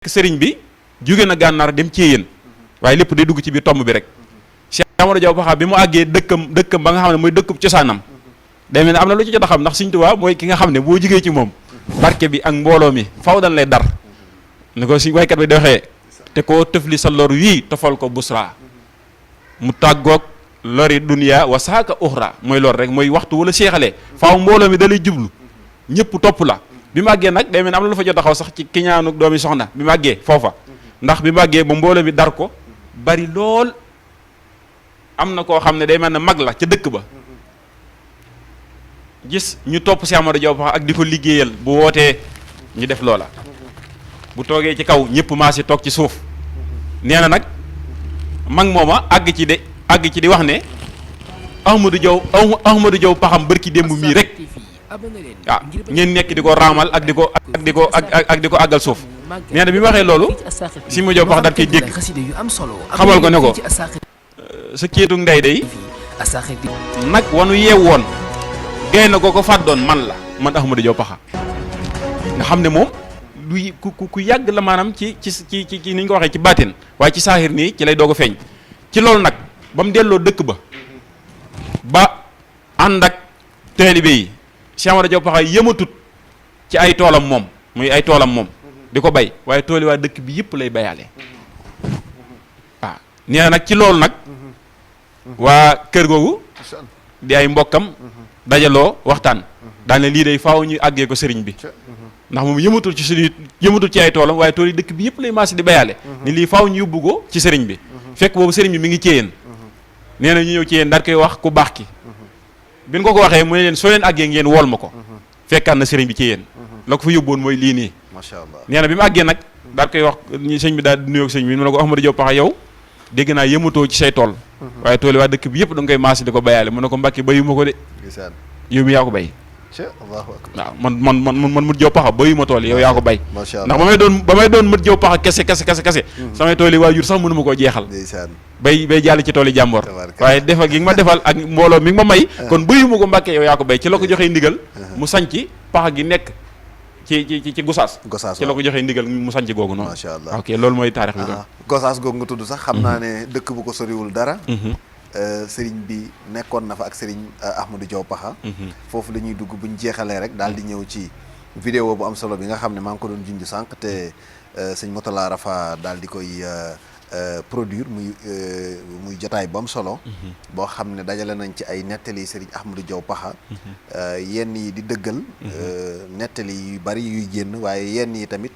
sëriñ bi jóge na gànnaar dem ci yéen waaye lépp day dugg ci biir tomb bi rek Cheikh Amadou Diaw Pakha bi mu àggee dëkkam ba nga xam ne mooy dëkkub cosaanam day mel ne am na lu ci jot a xam ndax Sëriñ Tuubaa mooy ki nga xam ne boo jugee ci moom barke bi ak mbooloo mi faw dañ lay dar ni ko si waykat bi di waxee te koo tëfli sa lor wii tofal ko busra mu tàggoog lori dunya wa saaka uxra mooy lor rek mooy waxtu wala seexalee faaw mbooloo mi da lay jublu ñëpp topp la bi mu àggee nag day mel ne am na lu fa jot a xaw sax ci kiñaanu doomi soxna bi mu àggee foofa ndax bi mu àggee ba mbooloo mi dar ko bari lool am na koo xam ne day mel ne mag la ca dëkk ba gis ñu topp Cheikh Amadou Diaw Pakha ak di ko liggéeyal bu wootee ñu def loola bu toogee ci kaw ñëpp maasi toog ci suuf nee na nag mag mooma àgg ci di wax ne Ahmadou Diaw Pakha bërki démb mii rek waaw ngeen nekk di ko raamal ak di ko àggal suuf nee na bi mu waxee loolu si mu Diaw Pakha daal koy dégg xamal ko ne ko sa kéetu ndey day nag wanu yeew woon gay na ko fàddoon man Ahmadou Diaw Pakha nga xam ne moom lu ku yàgg la maanaam ci ni ñu ko waxee ci baatin waaye ci saaxir nii ci lay doog a feeñ ci loolu nag ba mu delloo dëkk ba ànd ak taalibe yi Cheikh Amadou Diaw Pakha yëmatut ci ay toolam moom muy ay toolam moom di ko bay waaye tooli waa dëkk bi yëpp lay bayaale waaw nee na nag ci loolu nag waa kër googu di ay mbokkam dajaloo waxtaan daal ne lii day faaw ñu àggee ko sëriñ bi ndax moom yëmatul ci ay toolam waaye tool yi dëkk bi yëpp lay maasi di bayaale ni lii faaw ñu yóbbu ko ci sëriñ bi fekk boobu sëriñ bi mi ngi ci yéen nee na ñu ñëw ci yéen daal koy wax ku baax ki bi ñu ko waxee mu ne leen soo leen àggee ngeen wool ma ko fekkaat na sëriñ bi ci yéen la ko fa yóbboon mooy lii nii macha allah nee na bi mu àggee nag daal koy wax sëñ bi daal di nuyoo sëñ bi mu ne ko Ahmadou Diaw Pakha yow dégg naa yëmatoo ci say tool waaye tool yi waa dëkk bi yëpp da nga koy maasi di ko bayaale mu ne ko Mbàkke bayu ma ko de yow mi yaa ko bay waaw man Mët Diaw Pakha bayu ma tool yow yaa ko bay ndax ba may doon Mët Diaw Pakha kese samay tool yi waajur sax mënu ma koo jeexal bay jàll ci tool yi jàmboor waaye defal gi nga ma defal ak mbooloo mi nga ma may kon bayu ma ko Mbàkke yow yaa ko bay ci la ko joxee ndigal mu sanc Pakha gi nekk ci Gosaas ci la ko joxee ndigal mu sanc googu noonu macha allah ok loolu mooy taarix bi doon Gosaas googu nga tudd sax xam naa ne dëkk bu ko soriwul dara sëriñ bi nekkoon na fa ak sëriñ Ahmadou Diaw Pakha foofu la ñuy dugg buñ jeexalee rek daal di ñëw ci vidéo bu am solo bi nga xam ne maa ngi ko doon junj sànq te sëñ Moutalla Rafa daal di koy produire muy jotaay bu am solo boo xam ne dajale nañ ci ay nettali sëriñ Ahmadou Diaw Pakha yenn yi di dëggal nettali yu bari yuy génn waaye yenn yi tamit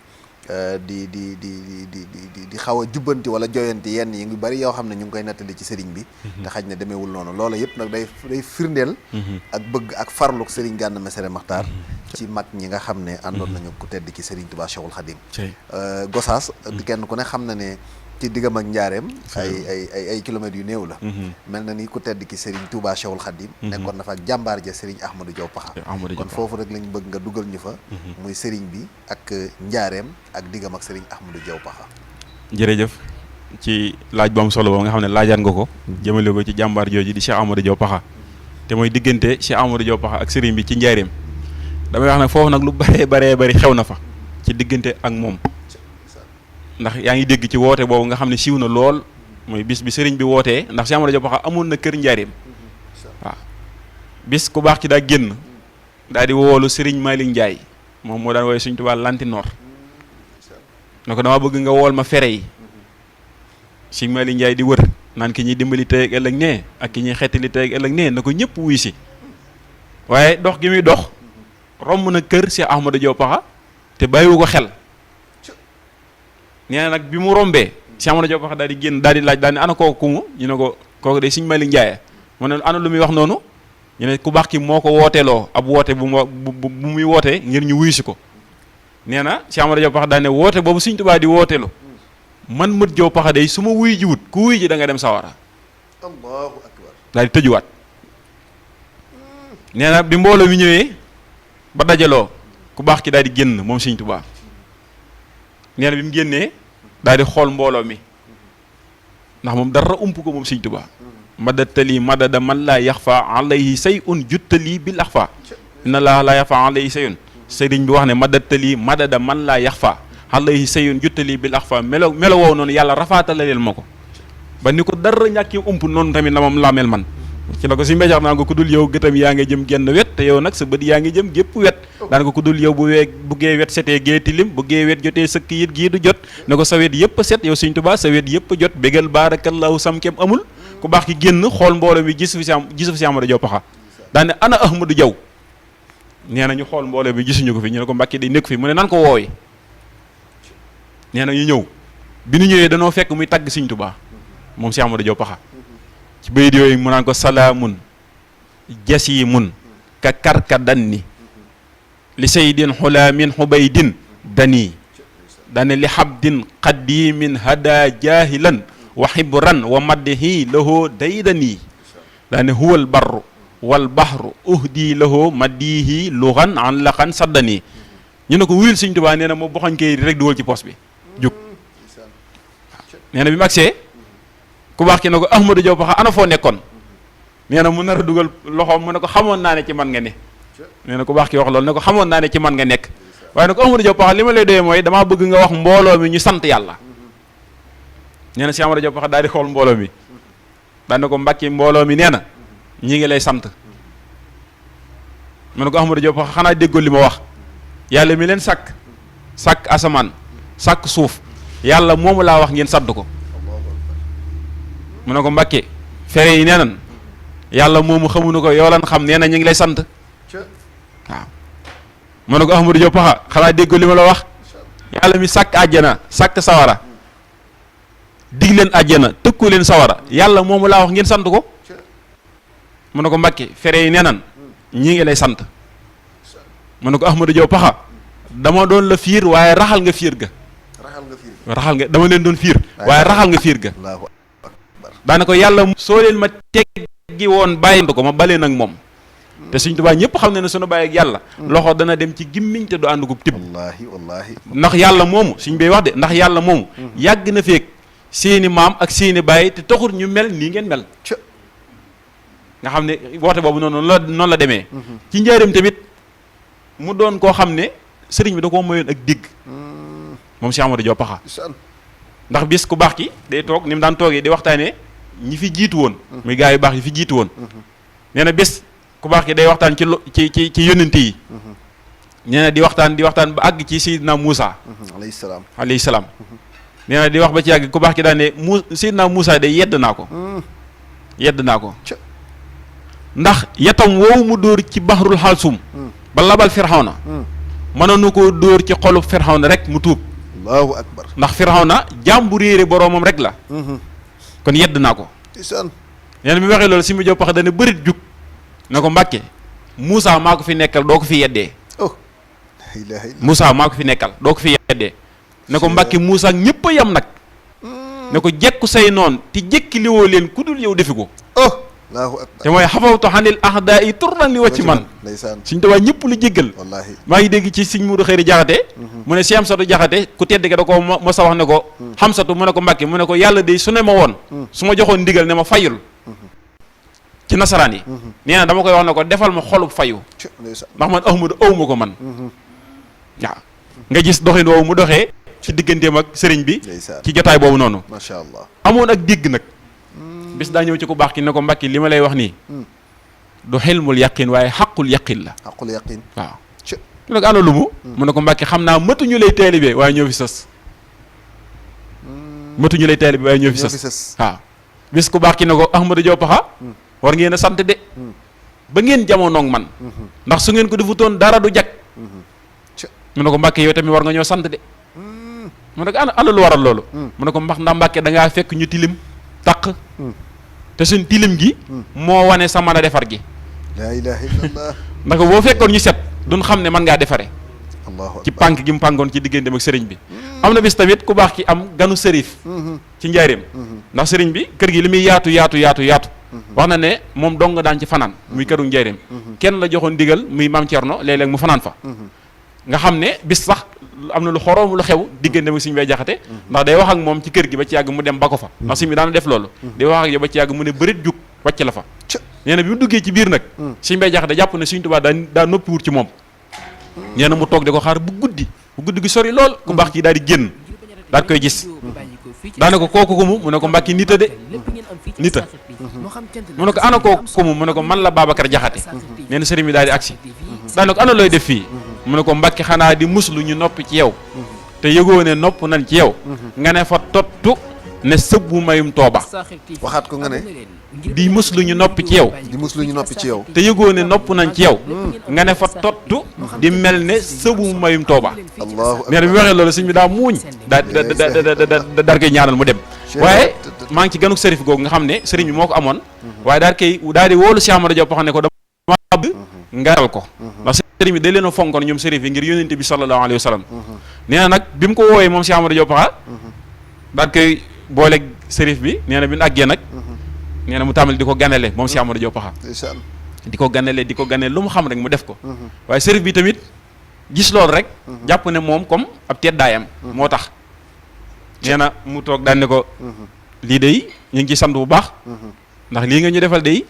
di xaw a jubbanti wala joyanti yenn yi ngi bari yoo xam ne ñu ngi koy nettali ci sëriñ bi te xaj na demeewul noonu loola yëpp nag day firndeel ak bëgg ak farluk sëriñ Gana Messere Maxtaar ci mag ñi nga xam ne àndoon nañu ku tedd ci sëriñ Touba Cheikhul Khadim Gosaas kenn ku ne xam na ne ci diggam ak njaareem ay kilomètres yu néew la mel na ni ku tedd ki sëriñ Touba Cheikhul Khadim nekkoon na fa ak jàmbaar ja sëriñ Ahmadou Diaw Pakha kon foofu rek lañ bëgg nga dugal ñu fa muy sëriñ bi ak njaareem ak diggam ak sëriñ Ahmadou Diaw Pakha jërëjëf ci laaj bu am solo boobu nga xam ne laajaat nga ko jëmale ko ci jàmbaar jooju di Cheikh Ahmadou Diaw Pakha te mooy diggante Cheikh Ahmadou Diaw Pakha ak sëriñ bi ci njaareem damay wax nag foofu nag lu bari xew na fa ci diggante ak moom ndax yaa ngi dégg ci woote boobu nga xam ne siiw na lool mooy bis bi sëriñ bi wootee ndax Cheikh Amadou Diaw Pakha amoon na kër njaareem waaw bis ku baax ci daa génn daal di woolu sëriñ Malick Ndiaye moom moo daan woowee Sëriñ Tuubaa Lantinoor ne ko dama bëgg nga wool ma fere yi sëriñ Malick Ndiaye di wër naan ki ñuy dimbali tey ak ëllëg nee ak ki ñuy xettali tey ak ëllëg nee na ko ñëpp wuy si waaye dox gi muy dox romb na kër Cheikh Ahmadou Diaw Pakha te bàyyiwu ko xel nee na nag bi mu rombee Cheikh Amadou Diaw Pakha daal di génn daal di laaj daal ne ana kooku kumu ñu ne ko kooku de Sëriñ Malick Ndiaye mu ne ana lu muy wax noonu ñu ne ku baax ki moo ko wooteeloo ab woote bu muy wootee ngir ñu wuyu si ko nee na Cheikh Amadou Diaw Pakha daal ne woote boobu Sëriñ Tuubaa di wooteelu man Mët Diaw Pakha day su ma wuyu ji wut ku wuyu ji da nga dem sawara Allahu akbar daal di tëjuwaat nee na bi mbooloo mi ñëwee ba dajaloo ku baax ki daal di génn moom Sëriñ Tuubaa nee na bi mu génnee daal di xool mbooloo mi ndax moom dara ump ko moom Sëriñ Tuubaa madatali madada man laa yaxfa alayhi sayun juttali bil axfa inna laa laa yaxfa alayhi sayun sëriñ bi wax ne madatali madada man laa yaxfa alayhi sayun juttali bil axfa melo woow noonu yàlla rafaatale leen ma ko ba ni ko dara ñàkki ump noonu tamit la moom laa mel man ci la ko si mbejax naan ko ku dul yow gëtam yaa ngi jëm genn wet te yow nag sa bët yaa ngi jëm gépp wet daan ko ku dul yow bu gee wet setee gee tilim bu gee wet jotee sëkk yit gii du jot ne ko sa wet yëpp set yow Sëñ Tuubaa sa wet yëpp jot bégal baarakallahu samkem amul ku baax ki génn xool mbooloo mi gisu fi si Amadou Diaw Pakha daan ne ana Ahmadou Diaw nee na ñu xool mbooloo mi gisuñu ko fi ñu ne ko Mbàkke day nekk fi mu ne nan ko woowe nee na ñu ñëw bi ñu ñëwee danoo fekk muy tagg Sëñ Tuubaa moom si Amadou Diaw Pakha ci bayit yooyu mu naan ko salaamun jasimun ka karka danni li saydin xulaamin xubaydin dani dane li xabdin qadimin hada jahilan wa xibran wa maddihi lahoo daydani dane huwal barru wal bahru uhdi lahoo maddihi luxan an laqan saddani ñu ne ko wuyul Sëñ Tuubaa nee na moo boxañ koy rek dugal ci poos bi jóg nee na bi mu agsee ku baax ki ne ko Ahmadou Diaw Pakha ana foo nekkoon nee na mu nar a dugal loxoom mu ne ko xamoon naa ne ci man nga ne nee na ku baax ki wax loolu ne ko xamoon naa ne ci man nga nekk waaye ne ko Ahmadou Diaw Pakha li ma lay doyee mooy damaa bëgg nga wax mbooloo mi ñu sant yàlla nee na si Amadou Diaw Pakha daal di xool mbooloo mi daal ne ko Mbàkke mbooloo mi nee na ñi ngi lay sant mu ne ko Ahmadou Diaw Pakha xanaa déggoo li ma wax yàlla mi leen sàkk asamaan sàkk suuf yàlla moomu laa wax ngeen sadd ko mu ne ko Mbàkke fere yi nee nan yàlla moomu xamuñu ko yow lan xam nee na ñu ngi lay sant waaw mu ne ko Ahmadou Diaw Pakha xanaa déggoo li ma la wax yàlla mi sàkk àjjana sàkk sawara dig leen àjjana tëkku leen sawara yàlla moomu laa wax ngeen sant ko mu ne ko Mbàkke fere yi nee nan ñi ngi lay sant mu ne ko Ahmadou Diaw Pakha dama doon la fiir waaye raxal nga fiir ga raxal nga dama leen doon fiir waaye raxal nga fiir ga daana ko yàlla soo leen ma teggi woon bàyyi ko ma balee nag moom te Sëñ Tuubaa ñëpp xam ne ne sunu bàyyi ak yàlla loxo dana dem ci gimmiñ te du ànd ko tibb wallaahi ndax yàlla moomu suñ bay wax de ndax yàlla moomu yàgg na feek seeni maam ak seeni bàyyi te taxul ñu mel nii ngeen mel nga xam ne woote boobu noonu la demee ci njaareem tamit mu doon koo xam ne sëriñ bi da koo mayoon ak digg moom Cheikh Amadou Diaw Pakha ndax bis ku baax ki day toog ni mu daan toogee di waxtaanee ñi fi jiitu woon muy gaa yu baax yi fi jiitu woon nee na bés ku baax ki day waxtaan ci yónnent yi nee na di waxtaan ba àgg ci Seydina Moussa alayhi salaam nee na di wax ba ci àgg ku baax ki daan ne Seydina Moussa de yedd naa ko ndax yatam woowu mu dóor ci baxrul xalsum ba labal Firxawna mënoon na koo dóor ci xolub Firxawna rek mu tuub allahu akbar ndax Firxawna jaam bu réere boroomam rek la kon yedd naa ko nee na bi waxee loolu si mu Diaw Pakha dana bërit jug ne ko Mbàkke Moussa maa ko fi nekkal doo ko fi yeddee Moussa maa ko fi nekkal doo ko fi yeddee ne ko Mbàkke Moussa ñëpp a yem nag ne ko jekku say noon te jekki liwoo leen ku dul yow defi ko te mooy xafawtu xanil ahdaa yi turran li wacci man Sëñ Tuubaa ñëpp lu jéggal maa ngi dégg ci Sëñ Mudu Xëyri Jaxate mu ne si Xamsatu Jaxate ku tedd ke da ko mos a wax ne ko Xamsatu mu ne ko Mbàkke mu ne ko yàlla de su ne ma woon su ma joxoon ndigal ne ma fayul ci nasaraan yi nee na dama koy wax ne ko defal ma xolub fayu ndax man Ahmadu awma ko man waaw nga gis doxin woowu mu doxee ci digganteem ak sëriñ bi ci jotaay boobu noonu macha allah amoon ak dégg nag bis daa ñëw ci ku baax ki ne ko Mbàkke li ma lay wax nii du xilmul yaqin waaye xaqul yaqin la xaqul yaqin waaw ñu ne ko ana lu mu ne ko Mbàkke xam naa matuñu lay taalibe waaye ñoo fi sës matuñu lay taalibe waaye ñoo fi sës waaw bis ku baax ki ne ko Ahmadou Diaw Pakha war ngeen a sant de ba ngeen jamonoog man ndax su ngeen ko defutoon dara du jag mu ne ko Mbàkke yow tamit war nga ñoo sant de mu ne ko ana lu waral loolu mu ne ko ndax Mbàkke da ngaa fekk ñu tilim taq te suñ tilim gi moo wane sa mën a defar gi laa ilaaha illallah ndax boo fekkoon ñu set duñ xam ne mën ngaa defare allahu ci pànk gi mu pànkoon ci digganteem ak sëriñ bi am na bis tamit ku baax ki am ganu sërif ci njaareem ndax sëriñ bi kër gi li muy yaatu wax na ne moom dong daan ci fanaan muy këru njaareem kenn la joxoon digal muy maam Cerno léeg-léeg mu fanaan fa nga xam ne bis sax am na lu xorom lu xew diggante ak Sëñ Bay Jaxate ndax day wax ak moom ci kër gi ba ci yàgg mu dem ba ko fa ndax Sëñ bi daana def loolu day wax ak yow ba ci yàgg mu ne bërit jug wàcc la fa nee na bi mu duggee ci biir nag Sëñ Bay Jaxate jàpp ne Sëñ Tuubaa daa noppi wut ci moom nee na mu toog di ko xaar bu guddi bu guddi gi sori lool ku baax kii daal di génn daal koy gis daane ko kooku ku mu ne ko Mbàkke nita de nita mu ne ko ana kooku ku mu ne ko man la Babacar Jaxate nee na sëriñ bi daal di agsi daane ko ana looy def fii mu ne ko Mbàkke xanaa di muslu ñu noppi ci yow te yëgoo ne nopp nañ ci yow nga ne fa tottu ne sëbbu mayum tooba waxaat ko nga ne di muslu ñu noppi ci yow di muslu ñu noppi ci yow te yëgoo ne nopp nañ ci yow nga ne fa tottu di mel ne sëbu mayum tooba allahu nee na bi waxee loolu sëñ bi daa muuñ daal koy ñaanal mu dem waaye maa ngi ci ganuk sërif googu nga xam ne sëriñ bi moo ko amoon waaye daal di woolu Cheikh Amadou Diop xam ne ko dama bëgg ngaral ko ndax sëriñ bi day leen a fonkoon ñoom sërif yi ngir yónnente bi sallallahu alayhi wa sallam nee na nag bi mu ko wooyee moom Cheikh Amadou Diop daal koy booleeg sërif bi nee na bi ñu àggee nag nee na mu tàmbali di ko ganale moom Cheikh Amadou Diop di ko ganale lu mu xam rek mu def ko waaye sërif bi tamit gis loolu rek jàpp ne moom comme ab teddaayam moo tax nee na mu toog daan ne ko lii day ñu ngi ci sant bu baax ndax lii nga ñu defal day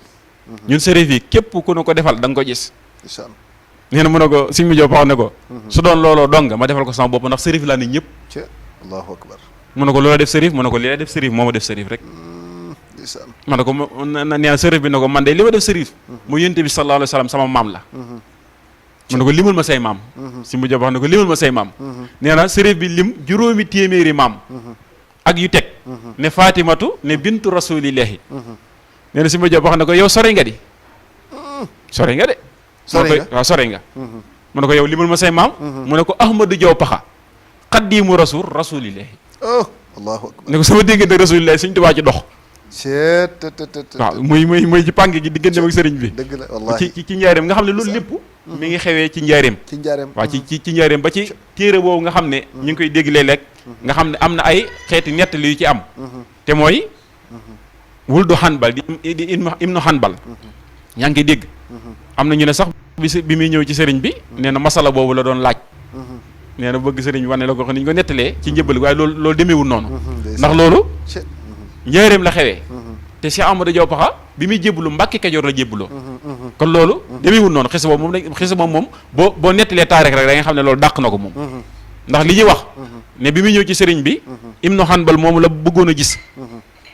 ñun sërif yi képp ku nu ko defal da nga ko gis nee na mu ne ko Sëñ mu Diop wax ne ko su doon looloo dong ma defal ko sama bopp ndax sërif laa ne ñëpp allahu akbar mu ne ko loola def sërif mu ne ko li la def sërif moo ma def sërif rek ma ne ko nee na sërif bi ne ko man de li ma def sërif mu yonent bi sallallahu alayhi wa sallam sama maam la mu ne ko limal ma say maam si mu wax ne ko limal ma say maam nee na sërif bi lim juróomi téeméeri maam ak yu teg ne Fatimatu ne bintu rasulillahi nee na si mu wax ne ko yow sore nga di sore nga de waaw sore nga mu ne ko yow limal ma say maam mu ne ko Ahmadou Diaw Paxa xaddiimu rasulillahi allahu akbar ne ko sama diggante rasulillahi Sëñ Tuubaa ci dox waaw muy ci pànk gi diggante ak sëriñ bi dëgg la wallaahi ci njaareem nga xam ne loolu lépp mi ngi xewee ci njaareem waaw ci njaareem ba ci téere boobu nga xam ne ñu ngi koy dégg léeg-léeg nga xam ne am na ay xeeti nettali yu ci am te mooy wuldu Hanbal di ibnu Hanbal yaa ngi koy dégg am na ñu ne sax bi muy ñëw ci sëriñ bi nee na masala boobu la doon laaj nee na bëgg sëriñ bi wane la ko xam ne ñu ko nettalee ci njëbbal waaye loolu demeewul noonu ndax loolu njaareem la xewee te Cheikh Amadou Diaw Paxa bi muy jébbalu Mbàkke Kajoor la jébbaloo kon loolu demeewul noonu xisa boobu moom boo nettalee taarix rek da nga xam ne loolu dàq na ko moom ndax li ñuy wax ne bi muy ñëw ci sëriñ bi Ibnu Hanbal moomu la bëggoon a gis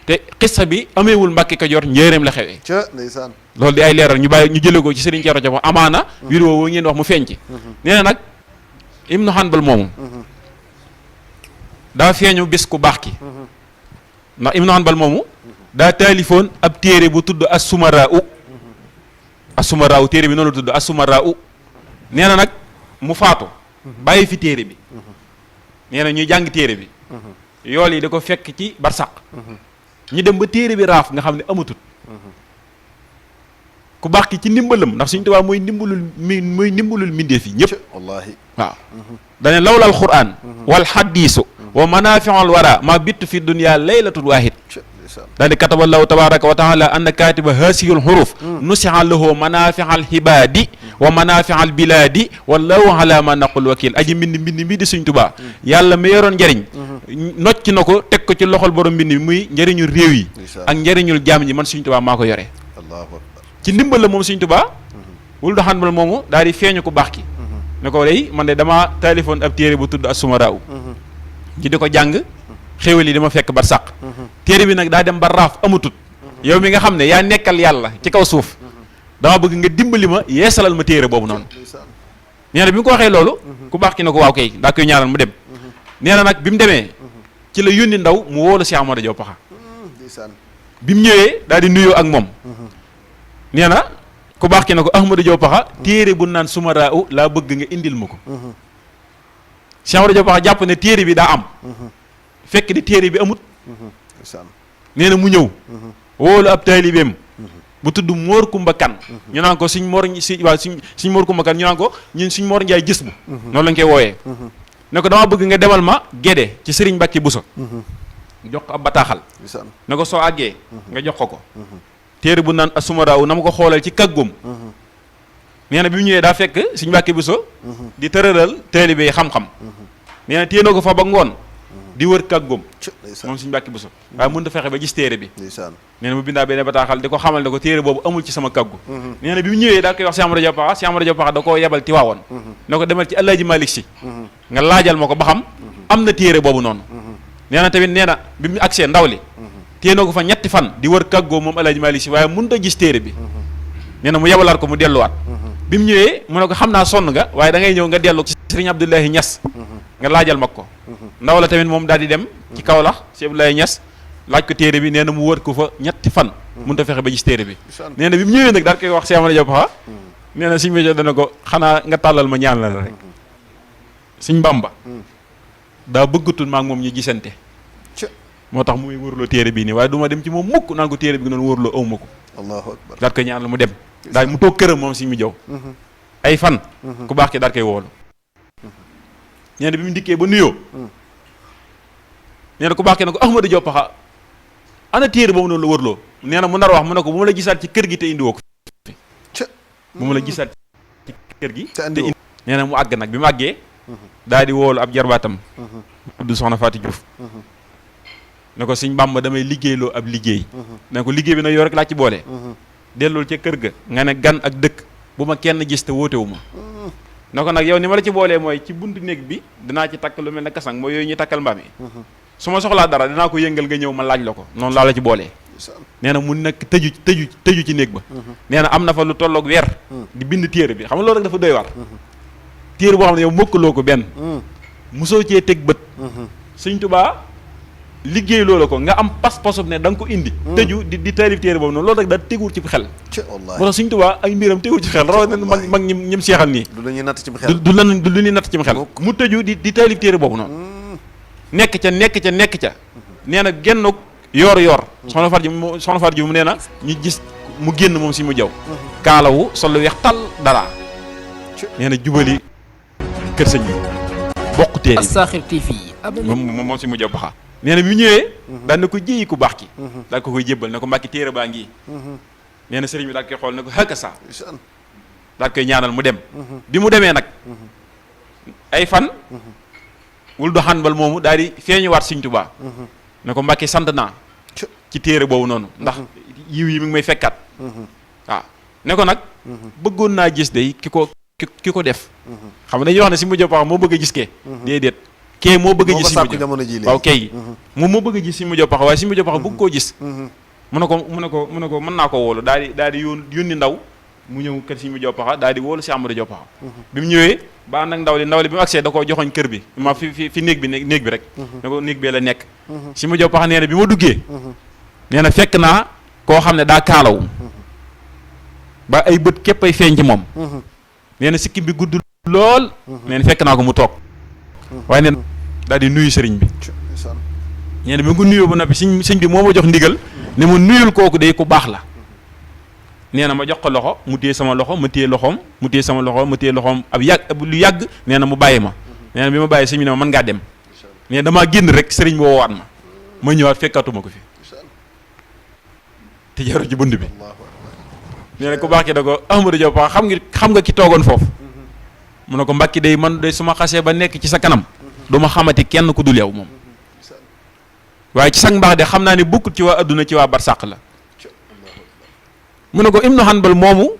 te xisa bi ameewul Mbàkke Kajoor njaareem la xewee ndeysaan loolu di ay leeral ñu jëlee ko ci sëriñ Ceerno Diaw amaana vidéo woo ngeen wax mu feeñ ci nee na nag Ibnu Hanbal moomu daa feeñu bis ku baax ki ndax Ibnu Hanbal moomu daa taalifoon ab téere bu tudd As-Sumaraa téere bi noonu la tudd As-Sumaraa nee na nag mu faatu bàyyi fi téere bi nee na ñuy jàng téere bi yool yi da ko fekk ci barsàq ñu dem ba téere bi raaf nga xam ne amatut ku baax ki ci ndimbalam ndax Sëñ Tuubaa mooy ndimbalul mbindeef yi ñëpp wallaahi waaw dane lawlal qur'an wal hadiisu wa manaafi'ul wara ma bittu fi dunya laylatul waahid daal di kataballahu tabaraka wa taala anna katiba haasihil huruf nusiha lahu manaafi'al hibaadi wa manaafi'al bilaadi wallahu ala ma naqul wakil aji mbind di Sëñ Tuubaa yàlla mi yoroon njariñ nocc na ko teg ko ci loxol borom mbind mi muy njëriñul réew yi ak njëriñul jaam ñi man Sëñ Tuubaa maa ko yore ci ndimbal la moom Sëñ Tuubaa wul do Hanbal moomu daal di feeñu ku baax ki ne ko day man de dama téléphone ab téere bu tudd As-Sumaraa ji di ko jàng xéwal yi dama fekk barsàq téere bi nag daa dem ba raaf amatut yow mi nga xam ne yaa nekkal yàlla ci kaw suuf dama bëgg nga dimbali ma yeesalal ma téere boobu noonu nee na bi mu ko waxee loolu ku baax ki ne ko waaw kay daa koy ñaanal mu dem nee na nag bi mu demee ci la yónni ndaw mu wóolu Cheikh Amadou Diaw Paxa bi mu ñëwee daal di nuyoo ak moom nee na ku baax ki ne ko Ahmadou Diaw Paxa téere bu naan Sumaraa laa bëgg nga indil ma ko Cheikh Amadou Diaw Paxa jàpp ne téere bi daa am fekk di téere bi amut nee na mu ñëw woolu ab taalibeem bu tudd Mor Kumba Kan ñu naan ko Sëñ Mor Kumba Kan ñu naan ko ñun Sëñ Mor Njaay gis bu noonu lañ koy wooyee ne ko dama bëgg nga demal ma Gédé ci Sëriñ Mbàkke Buso jox ko ab bataaxal ne ko soo àggee nga jox ko téere bu naan As-Sumaraa na ma ko xoolal ci kàggoom nee na bi mu ñëwee daa fekk Sëñ Mbàkke Buso di tëralal taalibe yi xam-xam nee na téye na ko fa ba ngoon di wër kàggoom moom Sëñ Mbàkke Buso waaye mënut a fexe ba gis téere bi nee na mu bindaa benn bataaxal di ko xamal ne ko téere boobu amul ci sama kàggu nee na bi mu ñëwee daa koy wax Cheikh Amadou Diaw Paxa da koo yebal Tiwaawoon ne ko demal ci Alaaji Malick Si nga laajal ma ko ba xam am na téere boobu noonu nee na tamit nee na bi mu agsee ndaw li téye na ko fa ñetti fan di wër kàggoo moom Alaaji Maalik Si waaye mënut a gis téere bi nee na mu yebalaat ko mu delluwaat bi mu ñëwee mu ne ko xam naa sonn nga waaye da ngay ñëw nga dellu ci Sëriñ Abdoulaye Niass nga laajal ma ko ndaw la tamit moom daal di dem ci Kaolack si Abdoulaye Niass laaj ko téere bi nee na mu wër ko fa ñetti fan mënut a fexe ba gis téere bi nee na bi mu ñëwee nag daal koy wax Cheikh Amadou Diop Paxa nee na Sëriñ Béthio dana ko xanaa nga tàllal ma ñaan la rek Sëriñ Bamba daa bëggatul maa ngi moom ñu gisante moo tax muy wërloo téere bii nii waaye du ma dem ci moom mukk naan ko téere bi noonu wërloo aw ma ko allahu akbar daal koy ñaan la mu dem daal mu toog këram moom Sëriñ Béthio ay fan ku baax ki daal koy woolu nee na bi mu dikkee ba nuyoo nee na ku baax ki ne ko Ahmadou Diop Paxa ana téere boobu noonu la wërloo nee na mu nar wax mu ne ko bu ma la gisaat ci kër gi te indiwoo ko fi bu ma la gisaat ci kër gi te indi nee na mu àgg nag bi mu àggee daal di woolu ab jarbaatam tudd soxna Faati Diouf ne ko Sëriñ Bamba damay liggéeyloo ab liggéey ne ko liggéey bi nag yow rek laa ci boole dellool ca kër ga nga ne gan ak dëkk bu ma kenn gis te wóotewu ma ne ko nag yow ni ma la ci boolee mooy ci buntu néeg bi dinaa ci takk lu mel ne kasang mooy yooyu ñuy takkal mbaam yi su ma soxlaa dara dinaa ko yëngal nga ñëw ma laaj la ko noonu laa la ci boolee nee na mu nekk tëju ci néeg ba nee na am na fa lu tolloog weer di bind téere bi xam nga loolu rek dafa doy war téere boo xam ne yow mokkaloo ko benn mosoo cee teg bët Sëriñ Tuubaa liggéey loola ko nga am pas-pasub ne da nga ko indi tëju di taalif téere boobu noonu loolu rek daal teguwul ci xel moo tax Sëriñ Tuubaa ay mbiram teguwul ci xel rawat na mag ñim seexal nii du lu ñuy natt ci xel du lu ñuy natt ci xel mu tëju di taalif téere boobu noonu nekk ca nee na genn yor soxna Faat ji mu nee na ñu gis mu génn moom si mu jaw kaalawu sol lu weex tal dara nee na jubali kër sëñ bi bokk téere As-Sakhir TV moom si mu jaw baxa nee na bi mu ñëwee daan na ko jéyi ku baax ki daal ko koy jébbal ne ko Mbàkke téere baa ngi nee na sëriñ bi daal koy xool ne ko xëkk sa daal koy ñaanal mu dem bi mu demee nag ay fan wul do xanbal moomu daal di feeñuwaat Sëriñ Tuubaa ne ko Mbàkke sant naa ci téere boobu noonu ndax yiw yi mi ngi may fekkaat waaw ne ko nag bëggoon naa gis day ki ko def xam nga dañuy wax ne si mu joppax moo bëgg a gis kee déedéet kee moo bëgg a gis si mujj waaw kay moom moo bëgg a gis si mujj paxa waaye si mujj paxa bëgg koo gis mu ne ko mën naa ko woolu daal di yónni ndaw mu ñëw kër si mujj paxa daal di woolu si Amadou Diop Paxa bi mu ñëwee ba ànd ak ndaw li bi mu agsee da koo joxoñ kër bi ma fi néeg bi rek ne ko néeg bee la nekk si mujj paxa nee na bi ma duggee nee na fekk naa koo xam ne daa kaalawu ba ay bët képp ay feeñ ci moom nee na sikkim bi gudd lool nee na fekk naa ko mu toog waaye neen daal di nuyu sëriñ bi nee na bi nga nuyoo ba noppi sëñ bi moo ma jox ndigal ne ma nuyul kooku day ku baax la nee na ma jox ko loxo mu téye sama loxo ma téye loxoom mu téye sama loxo ma téye loxoom lu yàgg nee na mu bàyyi ma nee na bi ma bàyyi sëñ bi ne ma mën ngaa dem nee damaa génn rek sëriñ bi woowaat ma ñëwaat fekkatuma ko fi te jaru ci bunt bi nee na ku baax ki da ko Ahmadou Diop Paxa xam nga ki toogoon foofu mu ne ko Mbàkke day man de su ma xasee ba nekk ci sa kanam du ma xamati kenn ku dul yow moom waaye ci sag mbaax de xam naa ne bokkut ci waa adduna ci waa barsàq la mu ne ko Ibnu Hanbal moomu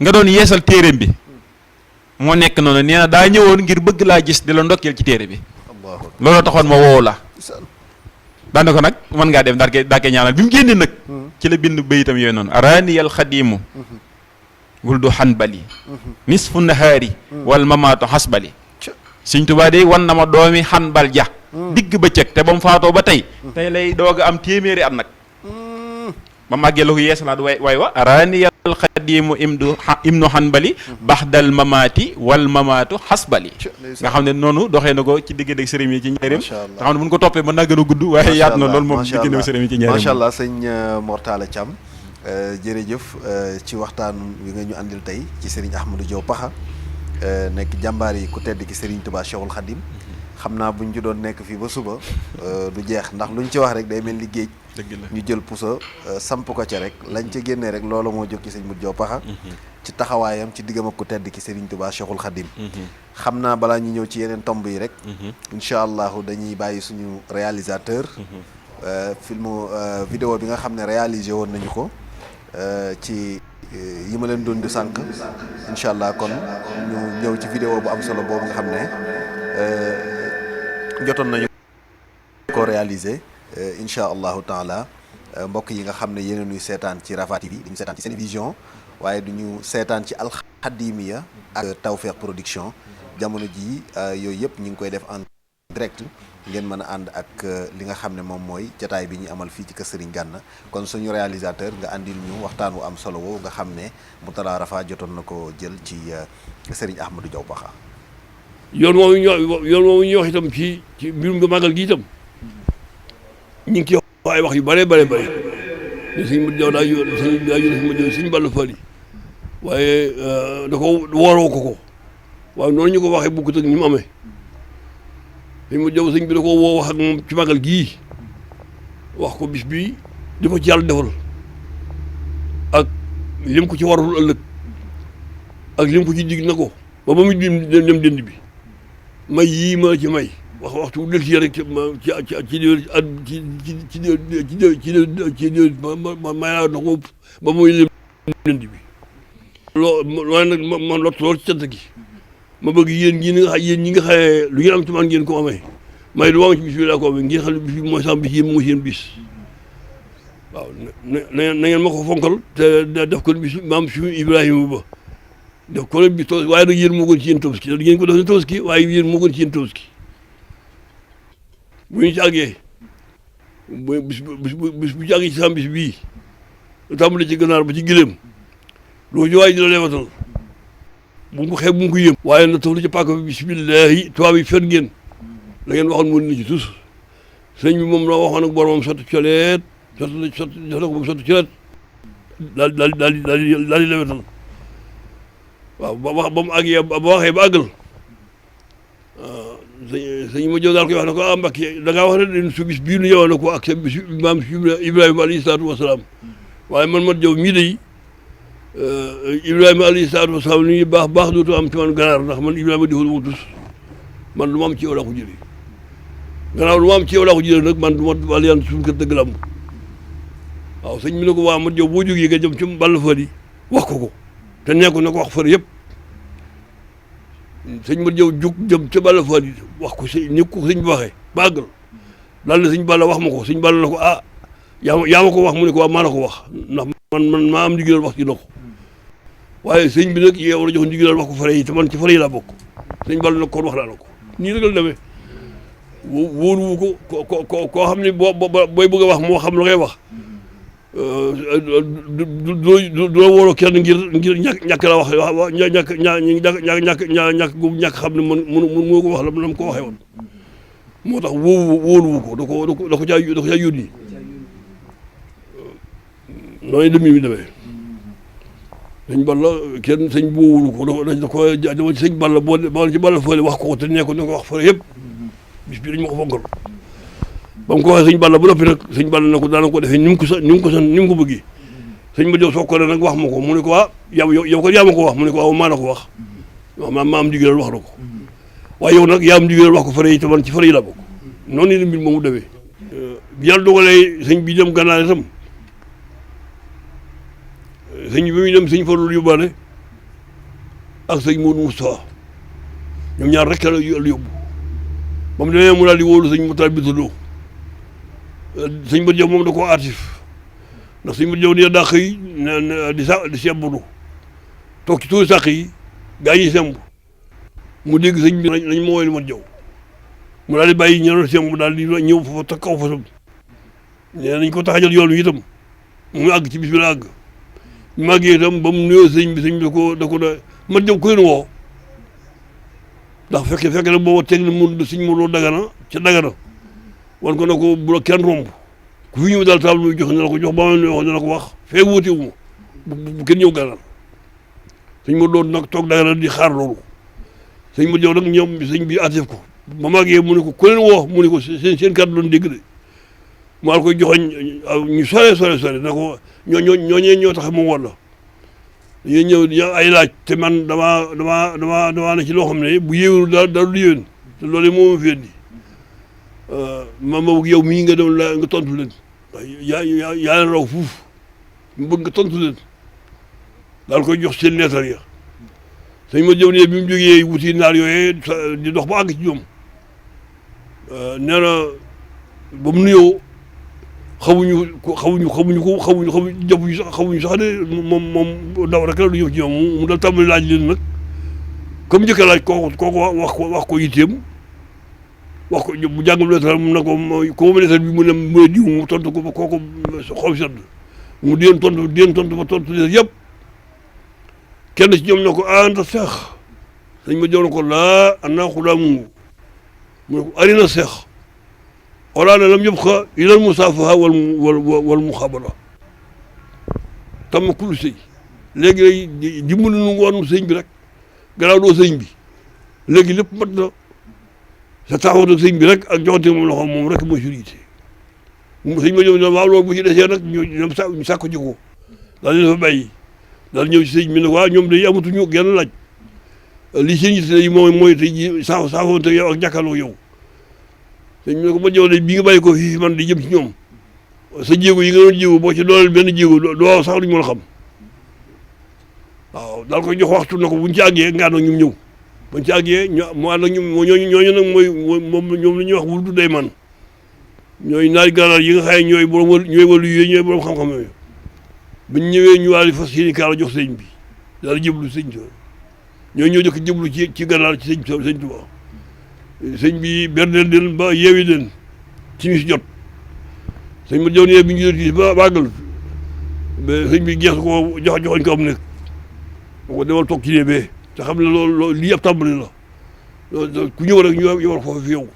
nga doon yeesal téereem bi moo nekk noonu nee na daa ñëwoon ngir bëgg laa gis di la ndokkeel ci téere bi looloo taxoon ma woowu la daane ko nag mën ngaa dem daa koy ñaanal bi mu génne nag ci la bind bayitam yooyu noonu araniyal xadimu wuldu Hanbali nisfu nahaari wal mamaatu xasbali Sëriñ Tuubaa day wan na ma doomi Hanbal ja digg bëccëg te ba mu faatoo ba tey lay doog a am téeméeri at nag ba màggee la ko yeesalaat way wa araniyal xadimu ibnu Hanbali baxdal mamaati wal mamaatu xasbali nga xam ne noonu doxee na ko ci digg-dégg sëriñ yi ci njëriñ nga xam ne bu ñu ko toppee mën naa gën a gudd waaye yaatu na loolu moom digg-dégg sëriñ yi ci njëriñ macha allah sëñ Mortalla Thiam jërëjëf ci waxtaan wi nga ñu andil tey ci Serigne Ahmadou Diop Paxa nekk jàmbaar yi ku tedd ki Serigne Touba Cheikhul Khadim xam naa buñ ci doon nekk fii ba suba du jeex ndax luñ ci wax rek day mel ni géej ñu jël pusa samp ko ca rek lañ ca génnee rek loolu moo jóg ci sëñ Modou Diop Paxa ci taxawaayam ci diggam ak ku tedd ki Serigne Touba Cheikhul Khadim xam naa balaa ñu ñëw ci yeneen tomb yi rek incha allahu dañuy bàyyi suñu réalisateur vidéo bi nga xam ne réalisé woon nañu ko ci yi ma leen doon di sànq incha allah kon ñu ñëw ci vidéo bu am solo boobu nga xam ne jotoon nañu ko réaliser incha allahu taala mbokk yi nga xam ne yéen ñuy seetaan ci Rafah TV di ñu seetaan ci Senevision waaye du ñu seetaan ci Alxadimiya ak Tawfekh Production jamono jii yooyu yëpp ñu ngi koy def en direct ngeen mën a ànd ak li nga xam ne moom mooy jataay bi ñu amal fii ci kër Serigne Gana kon suñu réalisateur nga andil ñu waxtaan wu am solo woowu nga xam ne Mourtada Rafah jotoon na ko jël ci Serigne Ahmadou Diaw Pakha. yoon woowu ñu wax itam ci mbirum nga màggal gi itam ñu ngi ci wax ay wax yu bare bare bare ne suñ Modou Diaw daa yónni suñ Balla Fally waaye da ko wooroo ko waaye noonu ñu ko waxee bukkut ak ni mu amee suñ Modou Diaw sëñ bi da ko woo wax ak moom ci màggal gii wax ko bis bii di ko ci yàlla defal ak lim ko ci warul ëllëg ak lim ko ci dig na ko ba mu dem dënd bi may yii ma ci may waxtu del ci rek may naa na ko ba muy lim dënd bi loolu nag man lott lool ci cant gi ma bëgg yéen ñi nga xamee lu ngeen am ci man ngeen ko amee may lu am ci bis bi laa ko amee ngeen xam ne bis bi mooy sama bis yéen mu ngi seen bis waaw na ngeen ma ko fonkal te def ko bis maam suñu Ibrahima ba def ko bis toos waaye nag yéen moo gën ci yéen Tabaski ngeen ko def ne Tabaski waaye yéen moo gën ci yéen Tabaski bu ñu ci àggee bis bu ci àggee ci sama bis bii lu tàmbali ci ganaar ba ci gileem loolu ci waaye dina leewatal bu ko xeeb bu ko yëm waaye na taf la ci pàkk bi bisimillahi tubaab yi fen ngeen la ngeen waxoon mën na ci tus sëñ bi moom la waxoon ak boromam sotti coleet sotti def na ko ba sotti coleet daal di lewetal waaw ba mu àggee ba waxee ba àggal sëñ ma jow daal koy wax ne ko ah Mbacke da ngaa wax ne su bis bii nu yow na ko ak sa bis maam Ibrahima alayhi salaatu wasalaam waaye man ma jow mii day Ibrahima alayhi salaatu wasalaam li ñuy baax dootu am ci man ganaar ndax man Ibrahima defal ma tus man lu ma am ci yow laa ko jëlee gannaaw lu ma am ci yow laa ko jëlee nag man du ma wàll yaan suñu kër dëgg lamb waaw sëñ bi ne ko waa ma jow boo jógee nga jëm ci Balla Fally wax ko te nekku na ko wax fër yëpp sëñ ma jow jug jëm ca Balla Fally wax ko ni ko sëñ bi waxee ba àggal daal na sëñ Balla wax ma ko sëñ Balla na ko ah yaa ma ko wax mu ne ko waa maa la ko wax ndax man maa am ndigalal wax ci na ko waaye sëñ bi nag yow la jox ndigalal wax ko fare yi te man ci fare yi laa bokk sëñ Balla nag kon wax naa la ko nii rek la demee wóoruwu ko koo xam ne booy bëgg a wax moo xam la ngay wax du la wóoroo kenn ngir ñàkk la wax ñàkk xam ne moo ko wax la mu ko waxee woon moo tax wóoruwu ko da ko caa yónni noonu la mi demee sëñ Balla kenn sëñ bi wóoru ko dama ci sëñ Balla boo ci Balla Fally wax ko te ne ko wax fële yëpp bis bi dañ ma ko fonkal ba mu ko waxee sëñ Balla bu noppi nag sëñ Balla na ko daana ko defee ni mu ko bëggee sëñ ma jow soog ko nag wax ma ko mu ne ko yow ko yaa ma ko wax mu ne ko waaw maa la ko wax maa am ndigalal wax la ko waaye yow nag yaa am ndigalal wax ko fare yi te man ci fare yi laa bokk noonu la mbir moomu demee yàlla dogalee sëñ bi dem Gànnaar itam sëñ bi muy dem sëñ Fallu yóbbaale ak sëñ Modou Moustapha ñoom ñaar rek la yóbbu ba mu demee mu daal di wóolu sëñ Moutar Bitadou sëñ Modou Diaw moom da koo artif ndax sëñ Modou Diaw nii daa xëy di sembudu toog ci tuuri sàq yi gaa ñi semb mu dégg sëñ bi nañ ma woowee Modou Diaw mu daal di bàyyi ñeneen semb daal di ñëw foofa ta kaw fasam nee nañ ko taxajal yoon wi itam mu àgg ci bis bi la àgg ñu màggee itam ba mu nuyoo sëñ bi da ko Modou Diaw koy woo ndax fekk na booba teg na mu sëñ Modou Dagana ca Dagana wan ko na ko bu la kenn romb ku fi ñëw daal taal muy jox ne la ko jox ba ma wax ne la ko wax fee wuute wu ma bu kenn ñëw Gànnaar sëñ Modou nag toog Dagana di xaar loolu sëñ Modou Diaw nag ñoom sëñ bi atef ko ba màggee mu ne ko ku leen woo mu ne ko seen kàddu doon dégg de mu al koy joxoñ ñu sore na ko ñoo tax mu woon la dañuy ñëw ay laaj te man damaa ne ci loo xam ne bu yéewul daal du yéwén te loolu moo ma fi indi ma yow mii nga dem nga tontu leen yaa leen raw fuuf mu bëgg nga tontu leen daal koy jox seen leetar ya sëñ ma jëw ne bi mu jógee wuti naar yooyee di dox ba àgg ci ñoom nee na ba mu nuyoo xamuñu jàppuñu sax de moom daw rek la du ñëw ci ñoom mu dal tàmbali laaj leen nag comme njëkk a laaj kooku wax ko yitteem wax ko bu jàngam leetar mu ne ko leetar bi mu ne diw mu tontu ko ba kooku xol sedd mu di leen tontu ba tontu leen yëpp kenn ci ñoom ne ko anta seex sëñ ma jox na ko laa ana xulaamu mu ne ko arina seex walaana lam yabqa ilal musaafaha wal muxaabara tam kullu sëy léegi lay dimbali nu woon sëñ bi rek gannaaw doo sëñ bi léegi lépp mat na sa taxawat ak sëñ bi rek ak joxante moom loxo moom rek mooy surité sëñ ma jox ne waaw loolu bu ci desee nag ñu sàkko ji ko daal di fa bàyyi daal ñëw ci sëñ bi ne waaw ñoom day amatuñu genn laaj li seen yitte yi mooy tey ji saafoonte yow ak jàkkaarloo yow sëñ bi ne ko ma jow de bii nga bàyyi ko fii man di jëm ci ñoom sa jéego yi nga doon jéego boo ci dooleel benn jéego doo sax duñu mën a xam waaw daal koy jox waxtu na ko buñ ci àggee nga ànd ak ñoom ñëw buñ ci àggee mu ànd ak ñooñu nag moom ñoom la ñuy wax wul du day man ñooy naari gànnaar yi nga xaye ñooy wàllu yooyu ñooy borom xam-xam yooyu biñ ñëwee ñu waali fas yéene kaala jox sëñ bi daal jëblu sëñ Tuubaa ñoo jëkk jëblu ci gànnaar ci sëñ Tuubaa sëñ bi berneel leen ba yeewi leen timis jot sëñ ma jow ne bi ñu timis ba bàggal sëñ bi geesu ko joxoñ ko am nekk ko demal toog ci nee bee te xam ne loolu lii ab tàmbali la ku ñëw rek ñu war foofu fi yow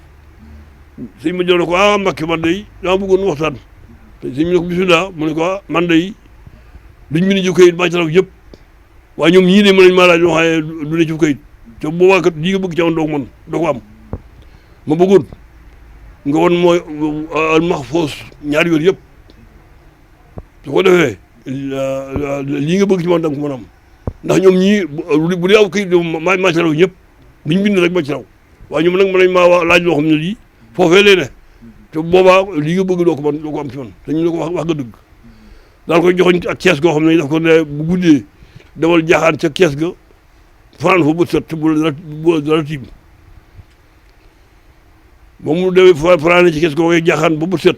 sëñ ma jow ne ko Mbàkke man day dama bëggoon waxtaan te sëñ bi ne ko bisimilah mu ne ko man day duñ mën a jiw kayit maa ci raw yëpp waaye ñoom ñii ne mën nañ maa laaj loo xam ne du ne ci kayit te boobaa kat lii nga bëgg ci am doo man doo ko am ma bëggoon nga won mooy al maxfuus ñaari yoon yëpp su ko defee lii nga bëgg ci man da nga ko mën a am ndax ñoom ñii bu dee aw kayit maa ci raw ñëpp duñ bind rek maa ci raw waaye ñoom nag mën nañ maa laaj loo xam ne lii foofee lee ne te boobaa lii nga bëgg doo ko am ci man te ñu ne ko wax nga dëgg daal koy joxoñ ak kees goo xam ne daf ko ne bu guddee demal jaaxaan ca kees ga fanaan fa bët set bu dara tiim ba mu demee fanaane ci kees goo koy jaaxaan ba bët set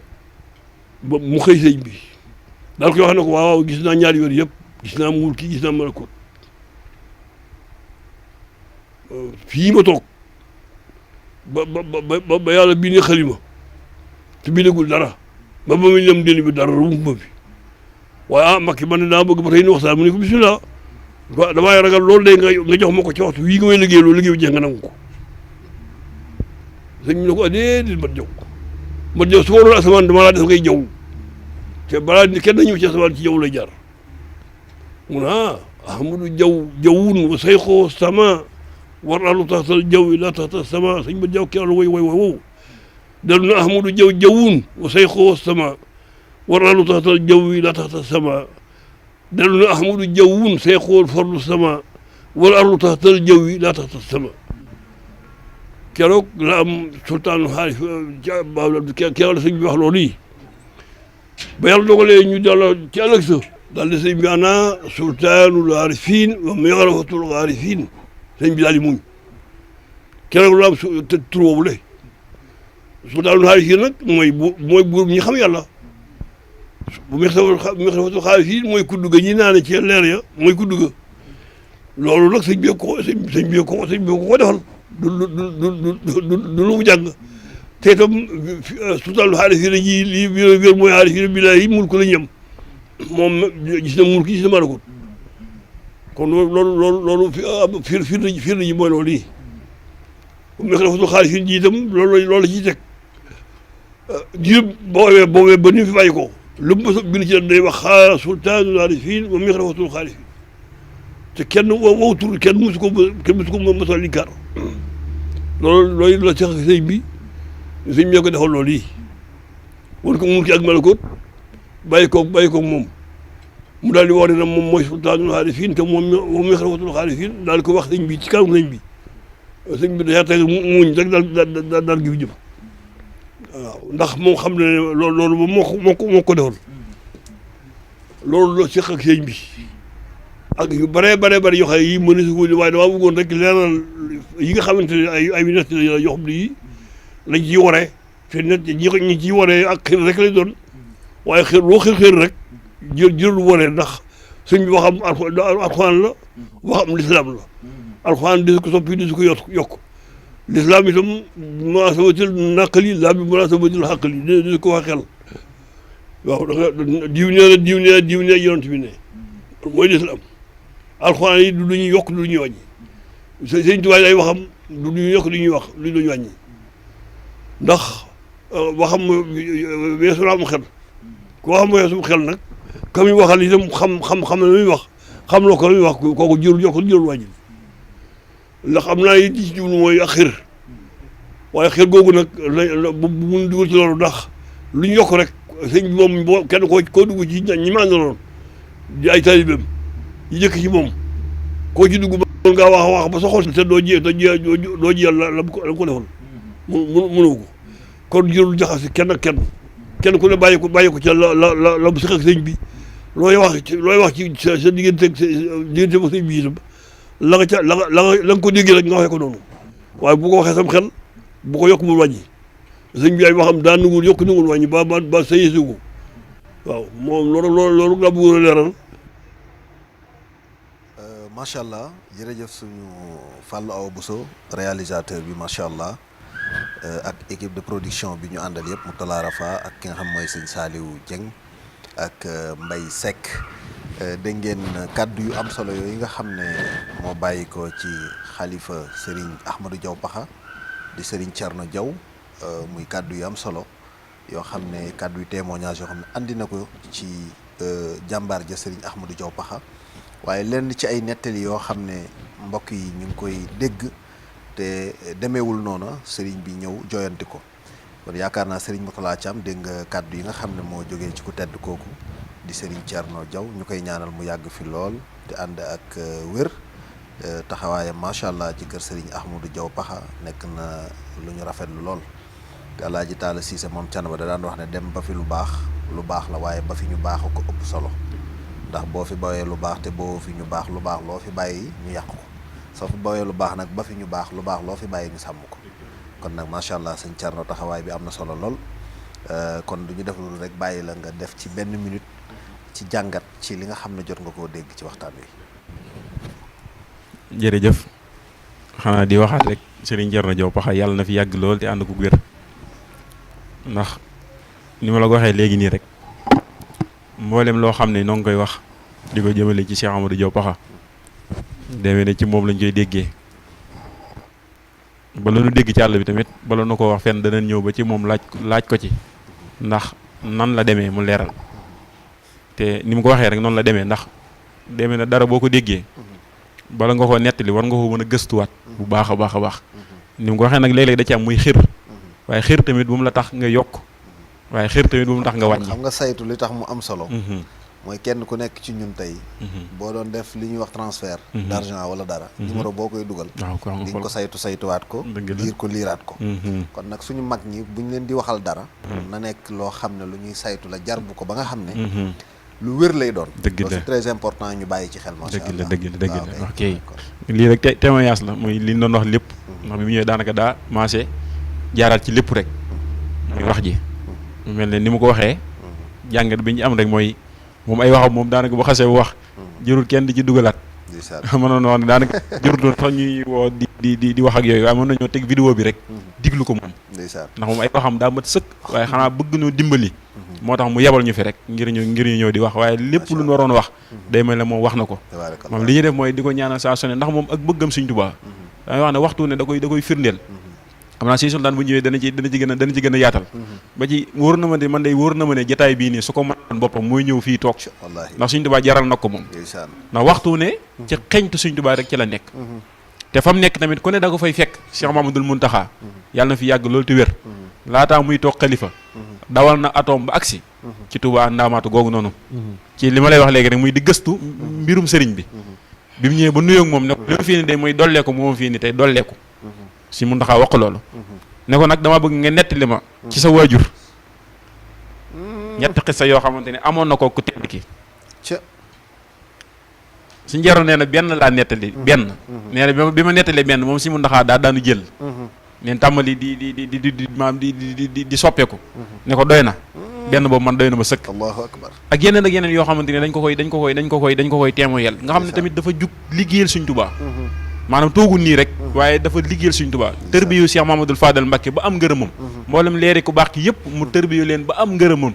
ba mu xëy sëñ bi daal koy wax ne ko waaw gis naa ñaari yoon yëpp gis naa mulki gis naa malakut fii ma toog ba yàlla bii ne xalima te bindagul dara ba muy dem déni bi dara rumu ma fi waaye Mbàkke man ne daa bëgg ba tey ni waxtaan mu ne ko bisimilah damaa ragal loolu de nga jox ma ko ci waxtu wii nga may liggéey loolu liggéey bi jeex nga nangu ko sëñ bi ne ko déedéet mat jaw su ma doon asamaan dama laa def ngay jaw te balaa kenn na ñëw ci asamaan ci jaw lay jaar mu ne ahmadu jawwun wa sayxoo sama war alu taxtal jaw yi laa taxtal sama sëñ ba jaw keroog woy wow dalu na ahmadu jawwun wa sayxoo sama war alu taxtal jaw yi laa taxtal sama dalu na ahmadu jawwun sayxoo farlu sama war alu taxtal jaw yi laa taxtal sama keroog la am sultaanu xaalis keroog la sëñ bi wax loolu yi ba yàlla dogalee ñu dala ci ëllëg sa daal di sëñ bi ana sultaanul aarifiin wa mi'rafatul aarifiin sëñ bi daal di muñ keroog la am tur boobu le sultaanul aarifiin nag mooy buur ñi xam yàlla bu mi'rafatul aarifiin mooy kuddu ga ñi naane ci leer ya mooy kuddu ga loolu nag sëñ bi ko defal du lu mu jàng te itam sultaanul aarifiin ji lii wér mooy aarifiin billaahi mulk la ñu am moom gis na mulk gis na malakut kon loolu fiir na ji mooy loolu yi mi'rafatul aarifiin ji itam loolu la ciy teg ji boobee ba ni fi bàyyi ko lu mu bind ci day wax xaala sultaanul aarifiin wa mi'rafatul aarifiin te kenn wow tur kenn musu ko mos a linkaar loolu la sax sëñ bi ko defal loolu yi wan ko mulki ak malakut bàyyi ko moom mu daal di wax ne moom mooy sultaanul aarifiin te moom mi'rafatul aarifiin daal di ko wax sëñ bi ci kanam sëñ bi dafa teg muñ rek daal gi fi jëm waaw ndax moom xam ne loolu moom moo ko defal loolu la seq ak sëñ bi ak yu bëree bëri yoo xam ne yii mënees ko waaye damaa bëggoon rek leeral yi nga xamante ne ay nett la yoo xam ne yii lañ ciy waree te nett ñi ciy waree ak xër rek lay doon waaye xër loo xër rek jërul waree ndax sëñ bi waxam alxuraan la waxam lislaam la alxuraan di ko soppi di ko yokk lislaam itam munaasabatil naqli laa bi munaasabatil xaqli di ko wax xel waaw da nga diw nee yonent bi ne mooy lislaam alxuraan yi du lu ñuy yokk du lu ñuy wàññi sëñ Tuubaa ay waxam du lu ñuy yokk du ñuy wax lu ñuy wàññi ndax waxam weesu la am xel ku waxam weesu xel nag ka muy waxal itam xam na muy wax xam loo ko muy wax kooku jërul yokk jërul wàññi ndax am naa yi ci jublu mooy ak xir waaye xir googu nag bu mun dugal ci loolu ndax lu ñu yokk rek sëñ bi moom boo kenn koo dugg ci ñi ma àndaloon di ay taalibeem yi jëkk ci moom koo ci dugg mën ngaa wax ba sa xol te doo jiyal la ko defal mënoo ko kon jërul jaxase kenn ak kenn ku ne bàyyi ko ca la bu sëq ak sëñ bi looy wax ci sa diggante ba sëñ bi itam la nga ko déggee rek nga waxee ko noonu waaye bu ko waxee sam xel bu ko yokk bul wàññi sëñ bi ay waxam daa nangul yokk nangul wàññi ba sayesu ko waaw moom loolu laa bëggoon a leeral. macha allah jërëjëf suñu Fallou Awa Bousso réalisateur bi macha allah ak équipe de production bi ñu àndal yëpp Moutala Rafa ak ki nga xam mooy sëñ Saliou Dieng ak Mbaye Seck dégg ngeen kàddu yu am solo yooyu nga xam ne moo bàyyi ko ci xalifa Serigne Ahmadou Diaw Pakha di Serigne Thierno Diaw muy kàddu yu am solo yoo xam ne kàddu yu témoignage yoo xam ne andi na ko ci jàmbaar ja Serigne Ahmadou Diaw Pakha waaye lenn ci ay nettali yoo xam ne mbokk yi ñu ngi koy dégg te demeewul noona Serigne bi ñëw joyanti ko kon yaakaar naa Serigne Moutala Thiam dégg nga kàddu yi nga xam ne moo jógee ci ku tedd kooku di Serigne Thierno Diaw ñu koy ñaanal mu yàgg fi lool te ànd ak wér taxawaayam macha allah ci kër Serigne Ahmadou Diaw Pakha nekk na lu ñu rafetlu lool te Alaaji Taala Siise moom can ba da daan wax ne dem ba fi lu baax la waaye ba fi ñu baax ko ëpp solo ndax boo fi bawee lu baax te boo fi ñu baax lu baax loo fi bàyyi ñu yàq ko soo fi bawee lu baax nag ba fi ñu baax lu baax loo fi bàyyi ñu sàmm ko kon nag macha allah sëñ Thierno taxawaay bi am na solo lool kon du ñu def loolu rek bàyyi la nga def ci benn minute ci jàngat ci li nga xam ne jot nga koo dégg ci waxtaan wi. jërëjëf xanaa di waxaat rek Serigne Thierno Diaw Pakha yàlla na fi yàgg lool te ànd ko wér ndax ni ma la ko waxee léegi nii rek mboolem loo xam ne noo ngi koy wax di ko jëmale ci Cheikh Ahmadou Diaw Pakha demee ne ci moom lañ koy déggee bala nu dégg ci àll bi tamit bala nu ko wax fenn danañ ñëw ba ci moom laaj ko ci ndax nan la demee mu leeral te ni mu ko waxee rek noonu la demee ndax demee na dara boo ko déggee bala nga ko nettali war nga ko mën a gëstuwaat bu baax a baax ni mu ko waxee nag léeg-léeg da ci am muy xir waaye xir tamit bu mu la tax nga yokk waaye xir tamit bu mu tax nga wàññi. xam nga saytu li tax mu am solo. mooy kenn ku nekk ci ñun tey. boo doon def li ñuy wax transfert. d'argent wala dara. numéro boo koy dugal. di nga ko saytuwaat ko. liiraat ko. kon nag suñu mag ñi buñ leen di waxal dara. na nekk loo xam ne lu ñuy saytu la jar bu ko ba nga xam ne. lu wér lay doon. dëgg la c'est très important ñu bàyyi ci xel. macha allah dëgg la ok lii rek témoignage la mooy li ñu doon wax lépp. ndax bi mu ñëwee daanaka daa maase jaaraat ci lépp rek. muy wax ji. mu mel ne ni mu ko waxee. jàngat bi ñu am rek mooy moom ay waxam moom daanaka bu xasee bu wax. jërul kenn di ci dugalaat. mënoon na wax ne daanaka jërutoon sax ñuy woo di wax ak yooyu waaye mën nañoo teg vidéo bi rek. diglu ko moom. ndax moom ay waxam daa mat sëkk. waaye xanaa bëgg ñoo dimbali. moo tax mu yebal ñu fi rek ngir ñu ñëw di wax waaye lépp lu ñu waroon wax. day mel ne moom wax na ko. moom li ñuy def mooy di ko ñaanal saa su ne ndax moom ak bëggam Sëñ Tuubaa. damay wax ne waxtu ne da koy firndeel. xam naa si sultaan bu ñëwee dana ci gën a yaatal. ba ci wóor na ma ne jataay bii nii su ko mënoon boppam mooy ñëw fii toog. ndax Sëñ Tuubaa jaral na ko moom. ndax waxtu ne ci xeñtu Sëñ Tuubaa rek ci la nekk. te fa mu nekk tamit ku ne da ko fay fekk Cheikh Mamadou Mountakha. yàlla na fi yàgg loolu te wér. laataa muy toog xalifa dawal na atoom ba agsi ci Touba ndaamaatu googu noonu. ci li ma lay wax léegi rek muy di gëstu mbirum sëriñ bi. bi mu ñëwee ba nuyoo ak moom ne ko li ma fii ni de mooy dolleeku moom fii ni tey dolleeku. si Mountakha wax loolu. ne ko nag dama bëgg nga nettali ma. ci sa waajur. ñetti xissa yoo xamante ne amoon na ko ku tedd ki. suñu jaroon nee na benn laa nettali benn nee na bi ma nettalee benn moom si mu ndaxaa daanu jël neen tàmmali di maam di soppeeku ne ko doy na benn boobu man doy na ma sëkk allahu akbar ak yeneen yoo xamante ne dañ ko koy témoyel nga xam ne tamit dafa jug liggéeyal suñ Tuubaa maanaam toogul nii rek waaye dafa liggéeyal suñ Tuubaa tërbiyu Cheikh Mamadou Fadal Mbacké ba am ngërëmam mboolem leeri ku baax ki yëpp mu tërbiyu leen ba am ngërëmam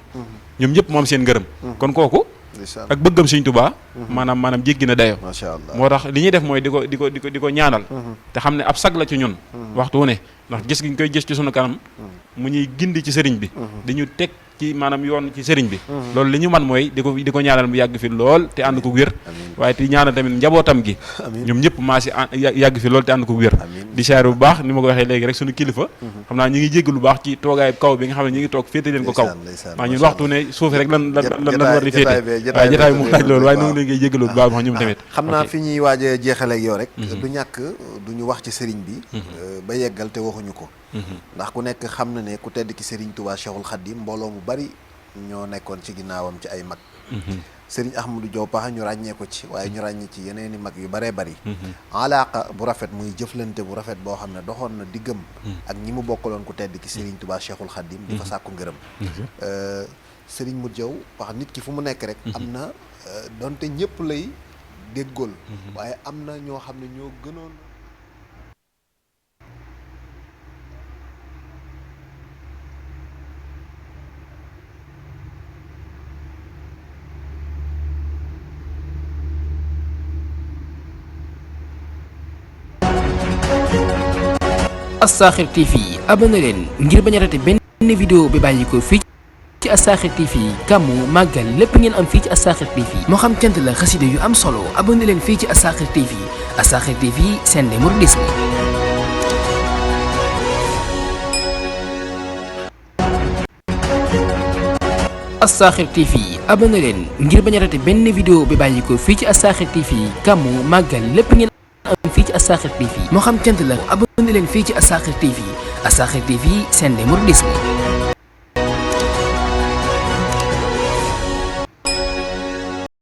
ñoom ñëpp mu am seen ngërëm kon kooku ak bëggam suñ Tuubaa maanaam jéggi na dayo macha allah moo tax li ñuy def mooy di ko ñaanal te xam ne ab sag la ci ñun waxtu wu ne ndax gis gi ñu koy gis ci sunu kanam mu ñuy gindi ci sëriñ bi dañu teg ci maanaam yoon ci sëriñ bi loolu li ñu man mooy di ko ñaanal mu yàgg fi lool te ànd ko wér waaye te ñaanal tamit njabootam gi ñoom ñëpp maa si yàgg fi lool te ànd ko wér di siyaare bu baax ni ma ko waxee léegi rek suñu kilifa xam naa ñu ngi jégg lu baax ci toogaay kaw bi nga xam ne ñu ngi toog féete leen ko kaw waaw ñun waxtu ne suufi rek lan war di féete waaye jotaay bi mu laaj loolu waaye noonu leen ngay jéggalu bu baax wax ñoom tamit xam naa fi ñuy waaj a jeexaleeg yow rek du ñàkk du ñu wax ci sëriñ bi ba yeggal te waxuñu ko ndax ku nekk xam na ne ku tedd ki sëriñ Touba Cheikhul Khadim mbooloo mu bari ñoo nekkoon ci ginnaawam ci ay mag sëriñ Ahmadou Diaw Pakha ñu ràññee ko ci waaye ñu ràññee ci yeneeni mag yu baree bari alaaqa bu rafet muy jëflante bu rafet boo xam ne doxoon na diggam ak ñi mu bokkaloon ku tedd ki sëriñ Touba Cheikhul Khadim di fa sàkku ngërëm sëriñ Modou Diaw Pakha nit ki fu mu nekk rek am na donte ñëpp lay déggool waaye am na ñoo xam ne ñoo gënoon As-Sakhir TV abonné leen ngir bañ a raté benn vidéo bi bàyyi ko fii ci As-Sakhir TV gàmmu màggal lépp ngeen am fii ci As-Sakhir TV moo xam cant la xasida yu am solo abonné leen fii ci As-Sakhir TV As-Sakhir TV seen de mouridisme. As-Sakhir TV abonné leen ngir bañ a raté benn vidéo bi bàyyi ko fii ci As-Sakhir TV gàmmu màggal lépp ngeen am fii ci As-Sakhir TV moo xam cant la abonné leen fii ci As-Sakhir TV As-Sakhir TV seen de mouridisme.